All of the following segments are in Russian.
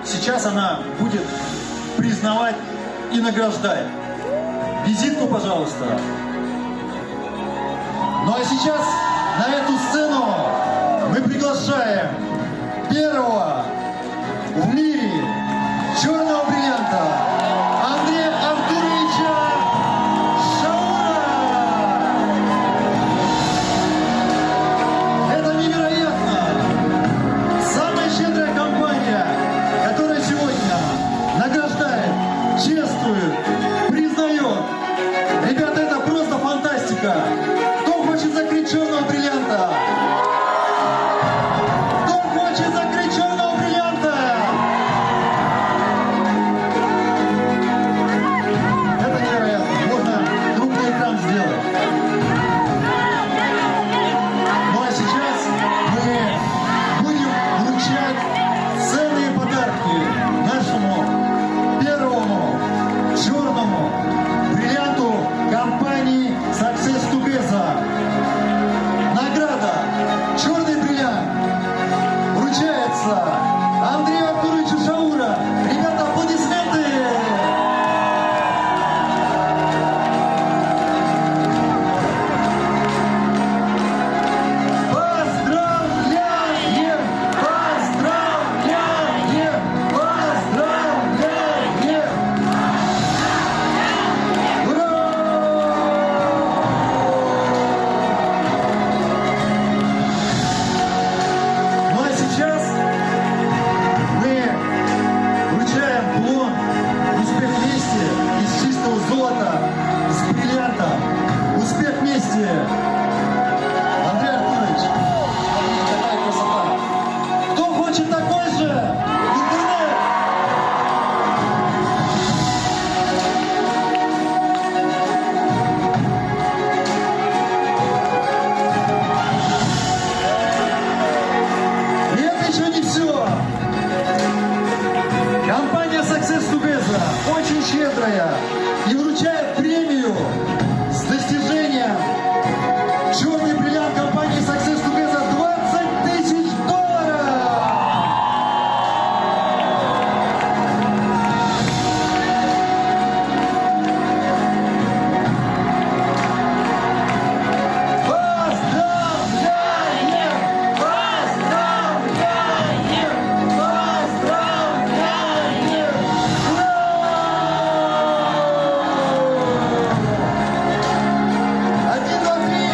сейчас она будет признавать и награждать. Визитку, пожалуйста. Ну а сейчас на эту сцену мы приглашаем первого в мире черного бриллианта Андрея Артуровича Шаура. Это невероятно! Самая щедрая компания, которая сегодня награждает, чествует, признает. Ребята, это просто фантастика! Кто хочет закрыть черного бриллианта? Кто хочет закрыть черного бриллианта? Это невероятно. Можно крупный экран сделать. Ну а сейчас мы будем вручать ценные подарки нашему первому черному бриллианту компании Success Together. Награда «Черный бриллиант» вручается Андрею Артуровичу Шаура. Ребята, аплодисменты! Поздравляем! Поздравляем! Поздравляем! Ура! Ну а сейчас мы вручаем кулон «Успех вместе» из чистого золота, из бриллианта. Успех вместе! Андрей Артурович, какая красота! Кто хочет такой же? Интернет! И это еще не все. Компания Success Together очень щедрая и вручает премию с достижением черный бриллиант компании Success Together $20 000. Поздравляем! Поздравляем! Поздравляем! Ура! Один, два, три!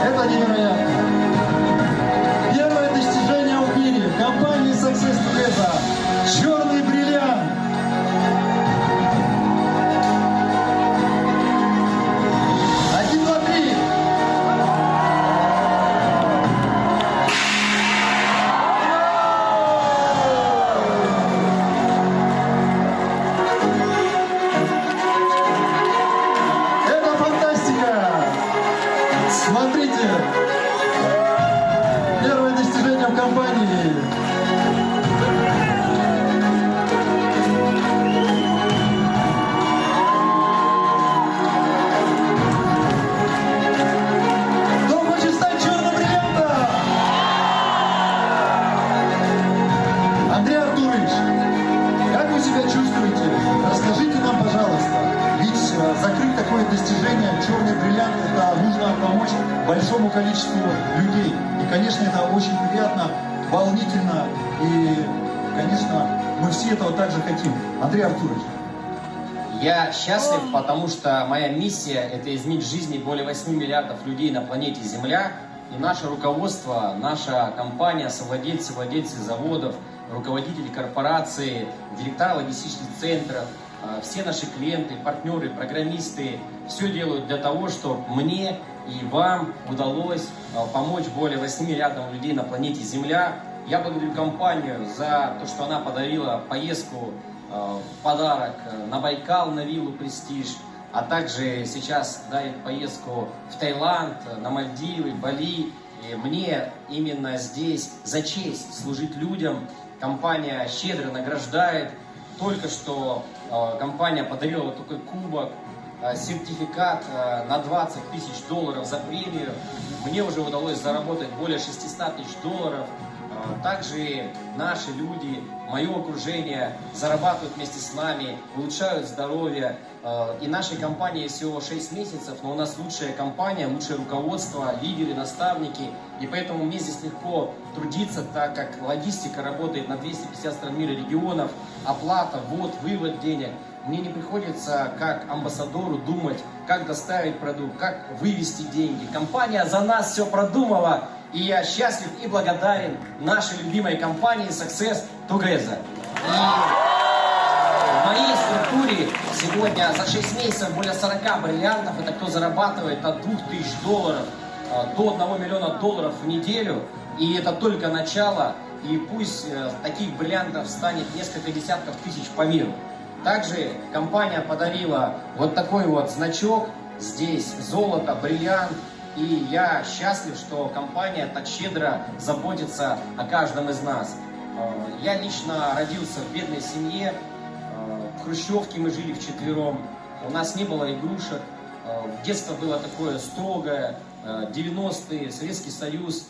Это невероятно. Первое достижение в мире компании Success Together. Черный бриллиант. Один, два, три. Это фантастика. Смотрите. Первое достижение в компании. Кто хочет стать черным бриллиантом? Андрей Артурович, как вы себя чувствуете? Расскажите нам, пожалуйста. Ведь закрыть такое достижение, черный бриллиант, это нужно помочь большому количеству людей. И, конечно, это очень приятно, волнительно. И, конечно, мы все этого также хотим. Андрей Артурович. Я счастлив, потому что моя миссия – это изменить жизни более 8 миллиардов людей на планете Земля. И наше руководство, наша компания, совладельцы заводов, руководители корпораций, директора логистических центров, все наши клиенты, партнеры, программисты все делают для того, чтобы мне и вам удалось помочь более 8 миллиардам людей на планете Земля. Я благодарю компанию за то, что она подарила поездку в подарок на Байкал, на виллу «Престиж», а также сейчас дарит поездку в Таиланд, на Мальдивы, Бали. И мне именно здесь за честь служить людям. Компания щедро награждает. Только что компания подарила вот такой кубок сертификат на 20 тысяч долларов за премию. Мне уже удалось заработать более 600 тысяч долларов. Также наши люди, мое окружение зарабатывают вместе с нами, улучшают здоровье. И нашей компании всего 6 месяцев, но у нас лучшая компания, лучшее руководство, лидеры, наставники. И поэтому мне здесь легко трудиться, так как логистика работает на 250 стран мира, регионов, оплата, вывод денег. Мне не приходится как амбассадору думать, как доставить продукт, как вывести деньги. Компания за нас все продумала. И я счастлив и благодарен нашей любимой компании Success Together. И в моей структуре сегодня за 6 месяцев более 40 бриллиантов. Это кто зарабатывает от 2000 долларов до 1 миллиона долларов в неделю. И это только начало. И пусть таких бриллиантов станет несколько десятков тысяч по миру. Также компания подарила вот такой вот значок. Здесь золото, бриллиант. И я счастлив, что компания так щедро заботится о каждом из нас. Я лично родился в бедной семье. В хрущевке мы жили вчетвером. У нас не было игрушек. Детство было такое строгое. 90-е, Советский Союз.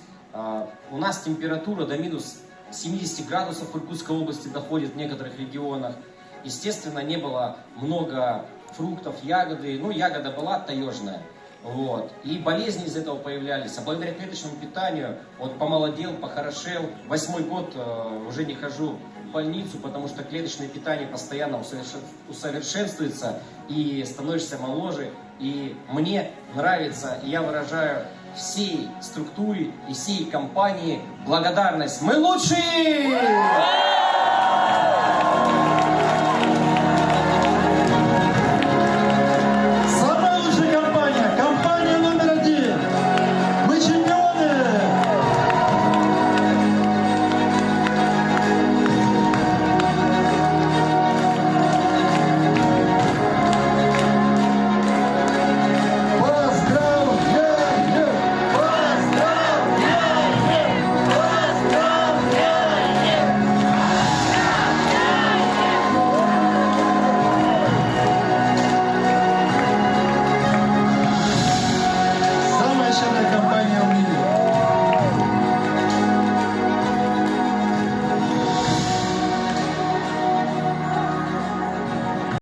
У нас температура до минус 70 градусов в Иркутской области доходит в некоторых регионах. Естественно, не было много фруктов, ягоды. Ну, ягода была таежная. Вот. И болезни из этого появлялись. А благодаря клеточному питанию вот помолодел, похорошел. 8-й год уже не хожу в больницу, потому что клеточное питание постоянно усовершенствуется и становишься моложе. И мне нравится, и я выражаю всей структуре и всей компании благодарность. Мы лучшие!